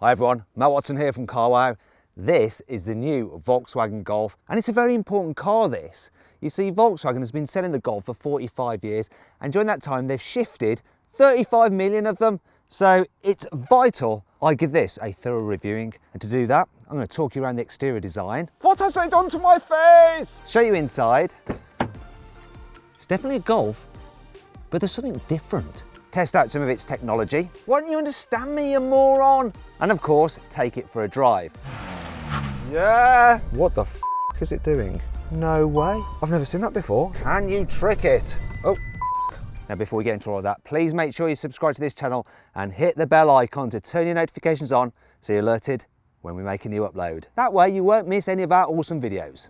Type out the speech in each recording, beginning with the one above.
Hi everyone, Matt Watson here from carwow. This is the new Volkswagen Golf, and it's a very important car, this. You see, Volkswagen has been selling the Golf for 45 years, and during that time they've shifted 35 million of them. So it's vital I give this a thorough reviewing, and to do that, I'm going to talk you around the exterior design. What has it done to my face? Show you inside. It's definitely a Golf, but there's something different. Test out some of its technology. Why don't you understand me, you moron? And of course, take it for a drive. Yeah! What the f is it doing? No way. I've never seen that before. Can you trick it? Oh, f. Now before we get into all of that, please make sure you subscribe to this channel and hit the bell icon to turn your notifications on so you're alerted when we make a new upload. That way you won't miss any of our awesome videos.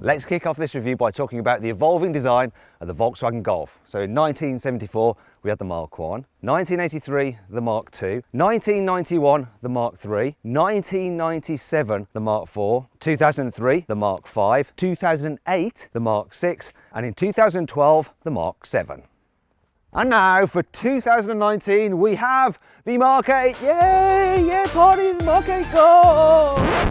Let's kick off this review by talking about the evolving design of the Volkswagen Golf. So in 1974, we had the Mark 1, 1983, the Mark 2, 1991, the Mark 3, 1997, the Mark 4, 2003, the Mark 5, 2008, the Mark 6, and in 2012, the Mark 7. And now for 2019, we have the Mark 8. Yay! Yeah, party, the Mark 8 Golf!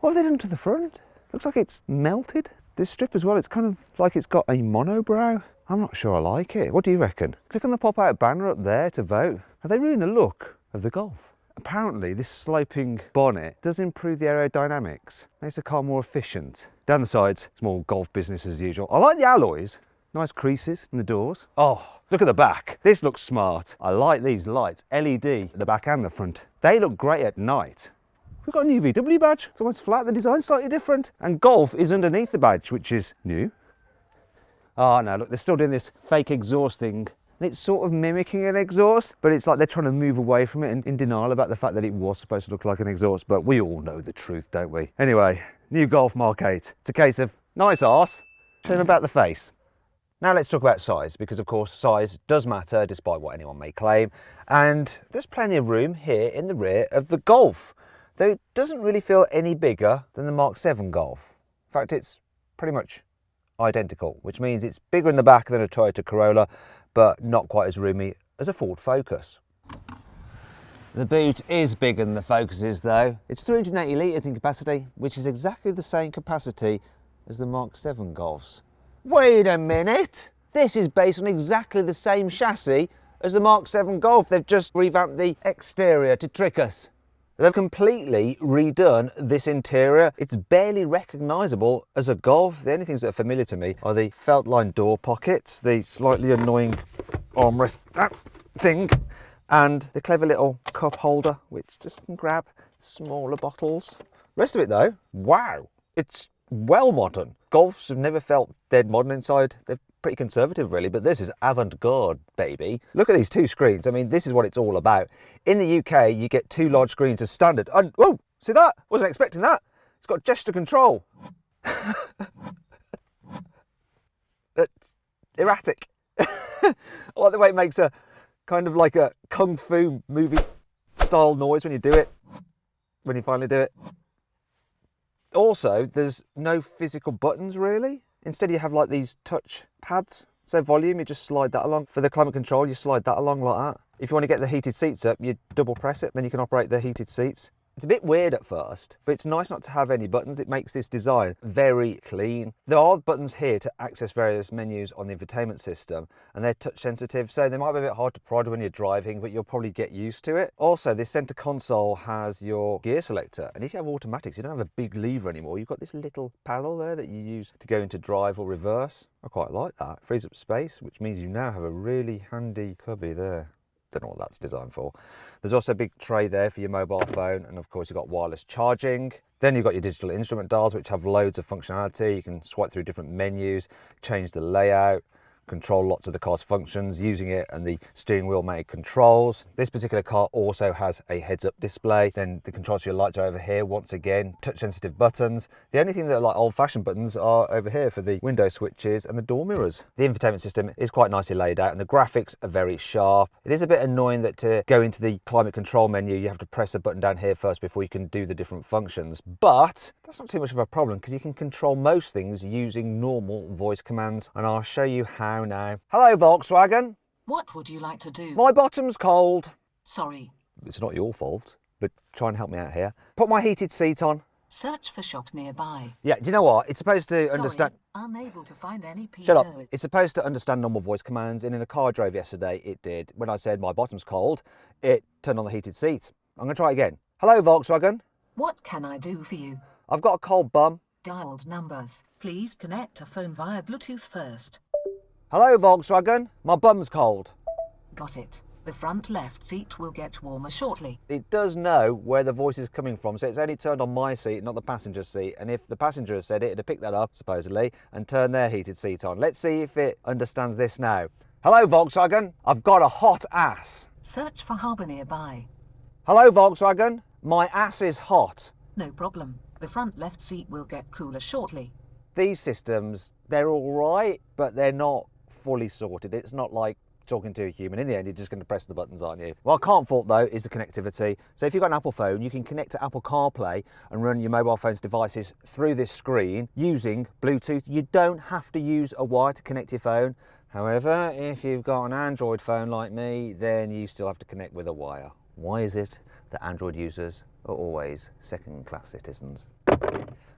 What have they done to the front? Looks like it's melted. This strip as well, it's kind of like it's got a monobrow. I'm not sure I like it. What do you reckon? Click on the pop-out banner up there to vote. Have they ruined the look of the Golf? Apparently this sloping bonnet does improve the aerodynamics, makes the car more efficient. Down the sides, it's more Golf business as usual. I like the alloys. Nice creases in the doors. Oh, look at the back. This looks smart. I like these lights, LED at the back and the front. They look great at night. We've got a new VW badge. It's almost flat, the design's slightly different. And Golf is underneath the badge, which is new. Oh no, look, they're still doing this fake exhaust thing. And it's sort of mimicking an exhaust, but it's like they're trying to move away from it and in denial about the fact that it was supposed to look like an exhaust, but we all know the truth, don't we? Anyway, new Golf Mark 8. It's a case of nice arse, show them about the face. Now let's talk about size, because of course size does matter despite what anyone may claim. And there's plenty of room here in the rear of the Golf, though it doesn't really feel any bigger than the Mark 7 Golf. In fact, it's pretty much identical, which means it's bigger in the back than a Toyota Corolla, but not quite as roomy as a Ford Focus. The boot is bigger than the Focus is though. It's 380 litres in capacity, which is exactly the same capacity as the Mark 7 Golfs. Wait a minute! This is based on exactly the same chassis as the Mark 7 Golf. They've just revamped the exterior to trick us. They've completely redone this interior. It's barely recognisable as a Golf. The only things that are familiar to me are the felt-lined door pockets, the slightly annoying armrest thing, and the clever little cup holder, which just can grab smaller bottles. The rest of it though, wow, it's well modern. Golfs have never felt dead modern inside. They're pretty conservative really, but this is avant-garde, baby. Look at these two screens. I mean, this is what it's all about. In the UK, you get two large screens as standard. And, whoa, see that? Wasn't expecting that. It's got gesture control. That's erratic. I like the way it makes a kind of like a kung fu movie style noise when you do it, when you finally do it. Also, there's no physical buttons really. Instead you have like these touch pads. So volume, you just slide that along. For the climate control, you slide that along like that. If you want to get the heated seats up, you double press it, then you can operate the heated seats. It's a bit weird at first, but it's nice not to have any buttons. It makes this design very clean. There are buttons here to access various menus on the infotainment system, and they're touch sensitive, so they might be a bit hard to prod when you're driving, but you'll probably get used to it. Also, this center console has your gear selector, and if you have automatics, you don't have a big lever anymore. You've got this little paddle there that you use to go into drive or reverse. I quite like that. It frees up space, which means you now have a really handy cubby there. Don't know what that's designed for. There's also a big tray there for your mobile phone, and of course you've got wireless charging. Then you've got your digital instrument dials, which have loads of functionality. You can swipe through different menus, change the layout, control lots of the car's functions using it and the steering wheel mounted controls. This particular car also has a heads-up display. Then the controls for your lights are over here. Once again, touch-sensitive buttons. The only thing that are like old-fashioned buttons are over here for the window switches and the door mirrors. The infotainment system is quite nicely laid out and the graphics are very sharp. It is a bit annoying that to go into the climate control menu, you have to press the button down here first before you can do the different functions. But that's not too much of a problem because you can control most things using normal voice commands, and I'll show you how now. Hello, Volkswagen. What would you like to do? My bottom's cold. Sorry. It's not your fault, but try and help me out here. Put my heated seat on. Search for shop nearby. Yeah, do you know what? It's supposed to understand... Unable to find any PO. Shut up. It's supposed to understand normal voice commands, and in a car I drove yesterday, it did. When I said my bottom's cold, it turned on the heated seat. I'm going to try again. Hello, Volkswagen. What can I do for you? I've got a cold bum. Dialed numbers. Please connect a phone via Bluetooth first. Hello, Volkswagen. My bum's cold. Got it. The front left seat will get warmer shortly. It does know where the voice is coming from, so it's only turned on my seat, not the passenger seat. And if the passenger has said it, it'd have picked that up, supposedly, and turned their heated seat on. Let's see if it understands this now. Hello, Volkswagen. I've got a hot ass. Search for harbour nearby. Hello, Volkswagen. My ass is hot. No problem. The front left seat will get cooler shortly. These systems, they're all right, but they're not fully sorted. It's not like talking to a human. In the end, you're just going to press the buttons, aren't you? What I can't fault, though, is the connectivity. So if you've got an Apple phone, you can connect to Apple CarPlay and run your mobile phone's devices through this screen using Bluetooth. You don't have to use a wire to connect your phone. However, if you've got an Android phone like me, then you still have to connect with a wire. Why is it that Android users are always second-class citizens?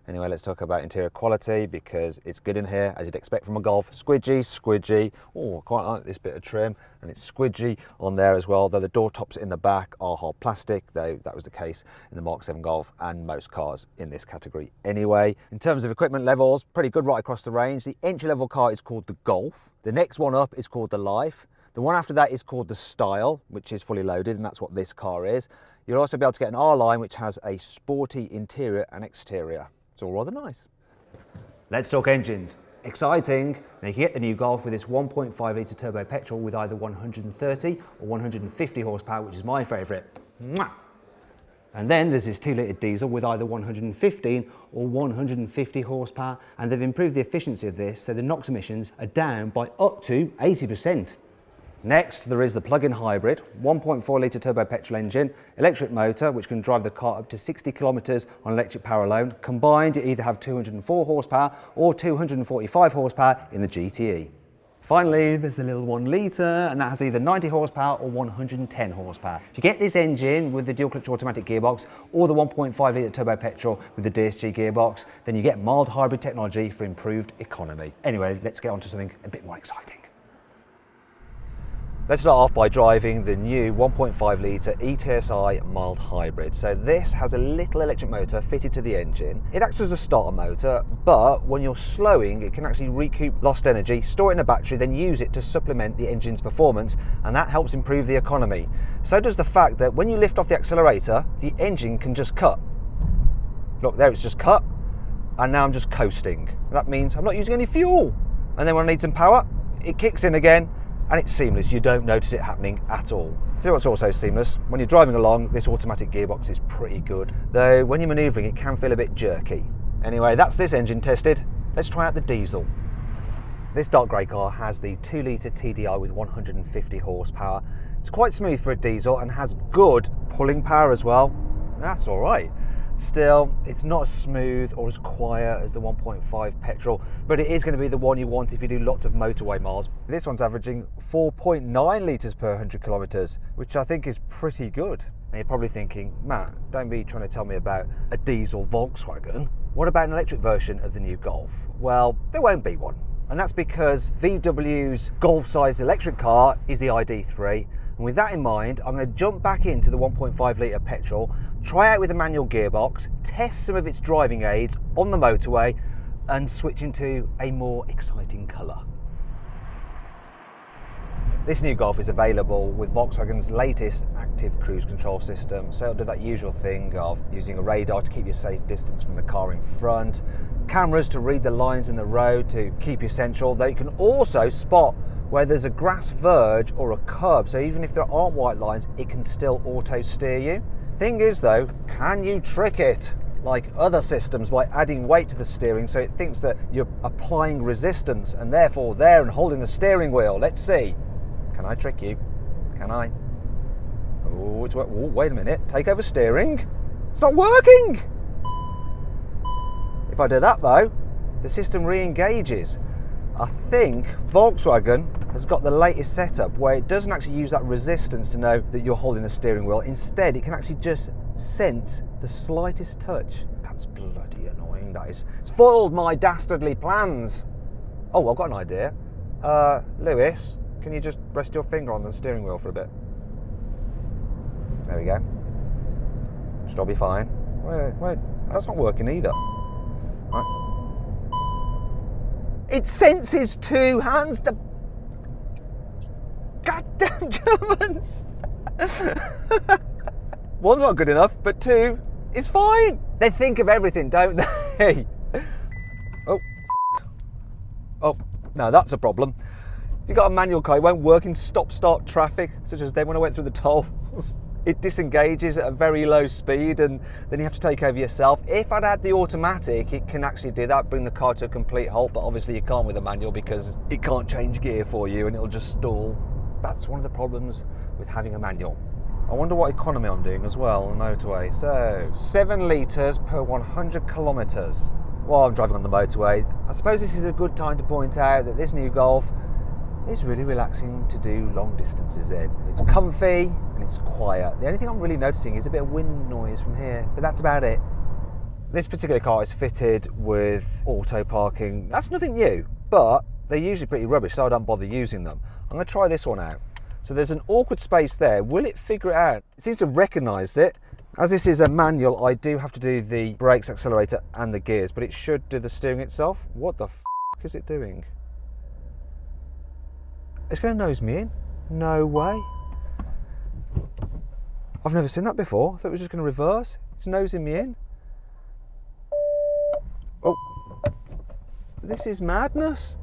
Anyway, let's talk about interior quality because it's good in here, as you'd expect from a Golf. Squidgy. Oh, I quite like this bit of trim, and it's squidgy on there as well, though the door tops in the back are hard plastic, though that was the case in the Mark 7 Golf and most cars in this category anyway. In terms of equipment levels, pretty good right across the range. The entry-level car is called the Golf. The next one up is called the Life. The one after that is called the Style, which is fully loaded, and that's what this car is. You'll also be able to get an R-Line, which has a sporty interior and exterior. It's all rather nice. Let's talk engines. Exciting. Now you can get the new Golf with this 1.5 litre turbo petrol with either 130 or 150 horsepower, which is my favourite. And then there's this 2 litre diesel with either 115 or 150 horsepower, and they've improved the efficiency of this so the NOx emissions are down by up to 80%. Next, there is the plug-in hybrid, 1.4 litre turbo petrol engine, electric motor, which can drive the car up to 60 kilometres on electric power alone. Combined, you either have 204 horsepower or 245 horsepower in the GTE. Finally, there's the little 1 litre, and that has either 90 horsepower or 110 horsepower. If you get this engine with the dual clutch automatic gearbox or the 1.5 litre turbo petrol with the DSG gearbox, then you get mild hybrid technology for improved economy. Anyway, let's get on to something a bit more exciting. Let's start off by driving the new 1.5 litre ETSI mild hybrid. So this has a little electric motor fitted to the engine. It acts as a starter motor, but when you're slowing, it can actually recoup lost energy, store it in a battery, then use it to supplement the engine's performance, and that helps improve the economy. So does the fact that when you lift off the accelerator, the engine can just cut. Look, there it's just cut, and now I'm just coasting. That means I'm not using any fuel. And then when I need some power, it kicks in again, and it's seamless. You don't notice it happening at all. See what's also seamless? When you're driving along, this automatic gearbox is pretty good, though when you're manoeuvring it can feel a bit jerky. Anyway, that's this engine tested. Let's try out the diesel. This dark grey car has the 2 litre TDI with 150 horsepower. It's quite smooth for a diesel and has good pulling power as well. That's all right. Still, it's not as smooth or as quiet as the 1.5 petrol, but it is going to be the one you want if you do lots of motorway miles. This one's averaging 4.9 litres per 100 kilometres, which I think is pretty good. And you're probably thinking, Matt, don't be trying to tell me about a diesel Volkswagen. What about an electric version of the new Golf? Well, there won't be one. And that's because VW's Golf-sized electric car is the ID3. And with that in mind, I'm going to jump back into the 1.5 litre petrol, try out with a manual gearbox, test some of its driving aids on the motorway, and switch into a more exciting colour. This new Golf is available with Volkswagen's latest adaptive cruise control system. So it'll do that usual thing of using a radar to keep you a safe distance from the car in front, cameras to read the lines in the road to keep you central. They can also spot where there's a grass verge or a curb, so even if there aren't white lines, it can still auto steer you. Thing is though, can you trick it like other systems by adding weight to the steering so it thinks that you're applying resistance and therefore there and holding the steering wheel? Let's see. Can I trick you? Can I? Oh, it's wait a minute. Take over steering. It's not working. If I do that though, the system re-engages. I think Volkswagen has got the latest setup where it doesn't actually use that resistance to know that you're holding the steering wheel. Instead, it can actually just sense the slightest touch. That's bloody annoying, that is. It's foiled my dastardly plans. Oh, I've got an idea. Lewis, can you just rest your finger on the steering wheel for a bit? There we go. Should all be fine. Wait, that's not working either. Right. It senses two hands, the goddamn Germans. One's not good enough, but two is fine. They think of everything, don't they? Oh, no, that's a problem. If you've got a manual car, it won't work in stop-start traffic, such as then when I went through the tolls. It disengages at a very low speed and then you have to take over yourself. If I'd had the automatic, it can actually do that, bring the car to a complete halt, but obviously you can't with a manual because it can't change gear for you and it'll just stall. That's one of the problems with having a manual. I wonder what economy I'm doing as well on the motorway. So, 7 litres per 100 kilometres while I'm driving on the motorway. I suppose this is a good time to point out that this new Golf is really relaxing to do long distances in. It's comfy and it's quiet. The only thing I'm really noticing is a bit of wind noise from here, but that's about it. This particular car is fitted with auto parking. That's nothing new, but they're usually pretty rubbish, so I don't bother using them. I'm going to try this one out. So there's an awkward space there. Will it figure it out? It seems to have recognised it. As this is a manual, I do have to do the brakes, accelerator and the gears, but it should do the steering itself. What the f*** is it doing? It's going to nose me in? No way. I've never seen that before. I thought it was just going to reverse. It's nosing me in. Oh, this is madness.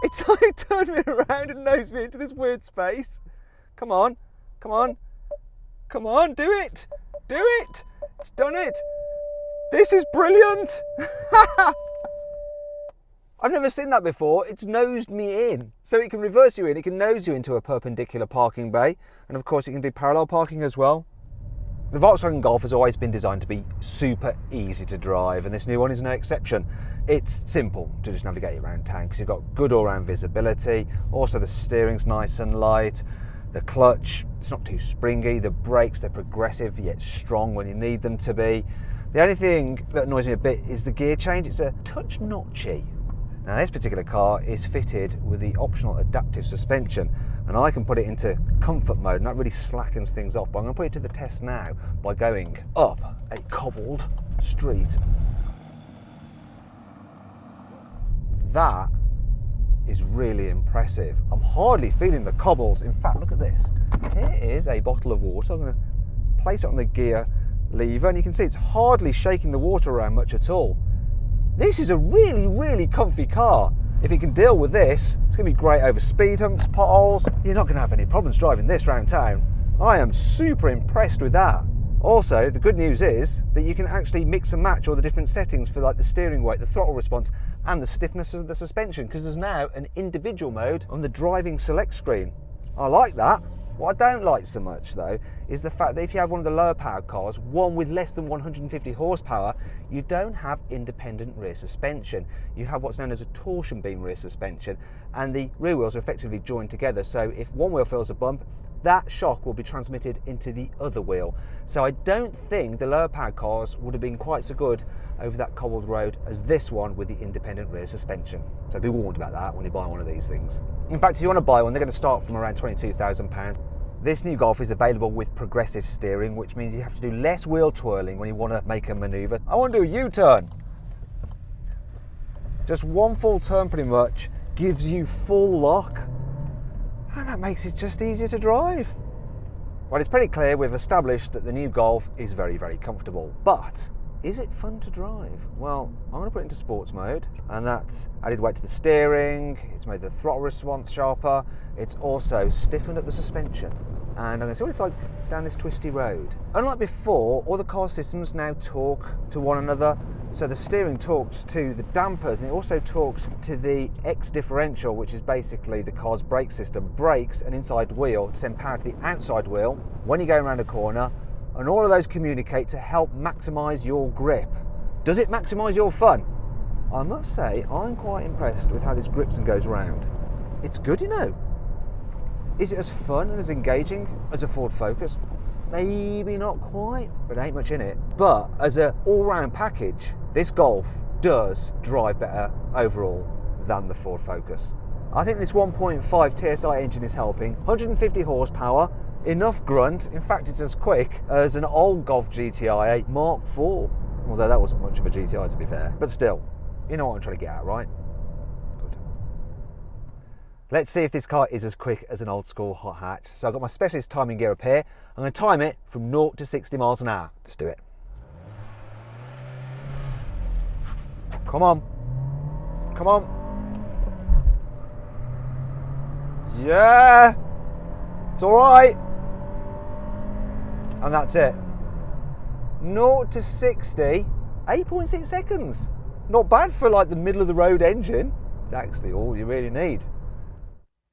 It's like turned me around and nosed me into this weird space. Come on, come on, come on, do it. Do it. It's done it. This is brilliant. I've never seen that before. It's nosed me in. So it can reverse you in, it can nose you into a perpendicular parking bay. And of course it can do parallel parking as well. The Volkswagen Golf has always been designed to be super easy to drive, and this new one is no exception. It's simple to just navigate around town because you've got good all-round visibility. Also the steering's nice and light. The clutch, it's not too springy. The brakes, they're progressive yet strong when you need them to be. The only thing that annoys me a bit is the gear change. It's a touch notchy. Now this particular car is fitted with the optional adaptive suspension, and I can put it into comfort mode and that really slackens things off, but I'm going to put it to the test now by going up a cobbled street. That is really impressive. I'm hardly feeling the cobbles. In fact, look at this. Here is a bottle of water. I'm going to place it on the gear lever and you can see it's hardly shaking the water around much at all. This is a really, really comfy car. If it can deal with this, it's going to be great over speed humps, potholes. You're not going to have any problems driving this around town. I am super impressed with that. Also, the good news is that you can actually mix and match all the different settings for like the steering weight, the throttle response, and the stiffness of the suspension, because there's now an individual mode on the driving select screen. I like that. What I don't like so much though is the fact that if you have one of the lower powered cars, one with less than 150 horsepower, you don't have independent rear suspension. You have what's known as a torsion beam rear suspension, and the rear wheels are effectively joined together, so if one wheel feels a bump, that shock will be transmitted into the other wheel. So I don't think the lower powered cars would have been quite so good over that cobbled road as this one with the independent rear suspension. So be warned about that when you buy one of these things. In fact, if you want to buy one, they're going to start from around £22,000. This new Golf is available with progressive steering, which means you have to do less wheel twirling when you want to make a manoeuvre. I want to do a U-turn. Just one full turn pretty much gives you full lock. And that makes it just easier to drive. Well, it's pretty clear we've established that the new Golf is very, very comfortable, but is it fun to drive? Well, I'm going to put it into sports mode, and that's added weight to the steering, it's made the throttle response sharper, it's also stiffened up the suspension, and I'm going to see what it's like down this twisty road. Unlike before, all the car systems now talk to one another. So the steering talks to the dampers, and it also talks to the X differential, which is basically the car's brake system. Brakes an inside wheel to send power to the outside wheel when you're going around a corner, and all of those communicate to help maximise your grip. Does it maximise your fun? I must say, I'm quite impressed with how this grips and goes round. It's good, you know. Is it as fun and as engaging as a Ford Focus? Maybe not quite, but ain't much in it. But as an all-round package, this Golf does drive better overall than the Ford Focus. I think this 1.5 TSI engine is helping. 150 horsepower, enough grunt. In fact, it's as quick as an old Golf GTI Mark IV. Although that wasn't much of a GTI, to be fair. But still, you know what I'm trying to get at, right? Good. Let's see if this car is as quick as an old school hot hatch. So I've got my specialist timing gear up here. I'm going to time it from 0 to 60 miles an hour. Let's do it. Come on. Come on. Yeah. It's all right. And that's it. 0 to 60, 8.6 seconds. Not bad for like the middle of the road engine. It's actually all you really need.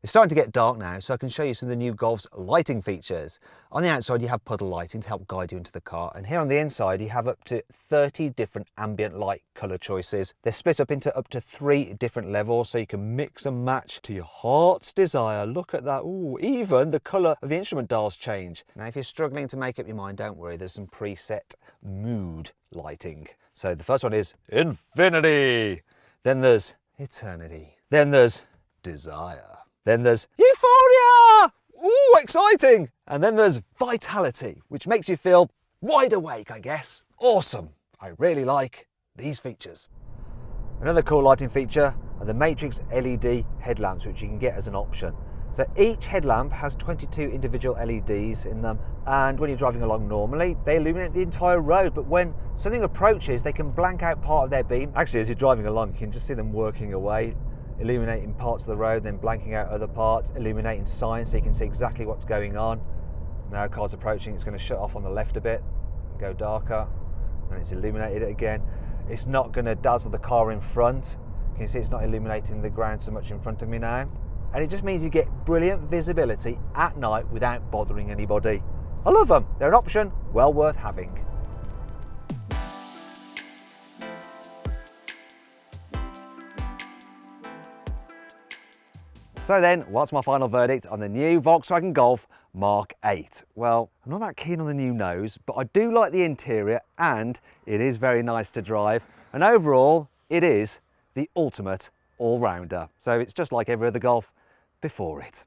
It's starting to get dark now, so I can show you some of the new Golf's lighting features. On the outside you have puddle lighting to help guide you into the car, and here on the inside you have up to 30 different ambient light colour choices. They're split up into up to 3 different levels, so you can mix and match to your heart's desire. Look at that. Ooh, even the colour of the instrument dials change. Now if you're struggling to make up your mind, don't worry, there's some preset mood lighting. So the first one is infinity, then there's eternity, then there's desire, then there's euphoria, ooh, exciting, and then there's vitality, which makes you feel wide awake, I guess. Awesome. I really like these features. Another cool lighting feature are the Matrix LED headlamps, which you can get as an option. So each headlamp has 22 individual LEDs in them, and when you're driving along normally, they illuminate the entire road, but when something approaches, they can blank out part of their beam. Actually, as you're driving along, you can just see them working away, illuminating parts of the road, then blanking out other parts, illuminating signs so you can see exactly what's going on. Now a car's approaching, it's going to shut off on the left a bit and go darker, and it's illuminated it again. It's not going to dazzle the car in front. Can you see it's not illuminating the ground so much in front of me now? And it just means you get brilliant visibility at night without bothering anybody. I love them. They're an option well worth having. So then, what's my final verdict on the new Volkswagen Golf Mark 8? Well, I'm not that keen on the new nose, but I do like the interior and it is very nice to drive. And overall, it is the ultimate all-rounder. So it's just like every other Golf before it.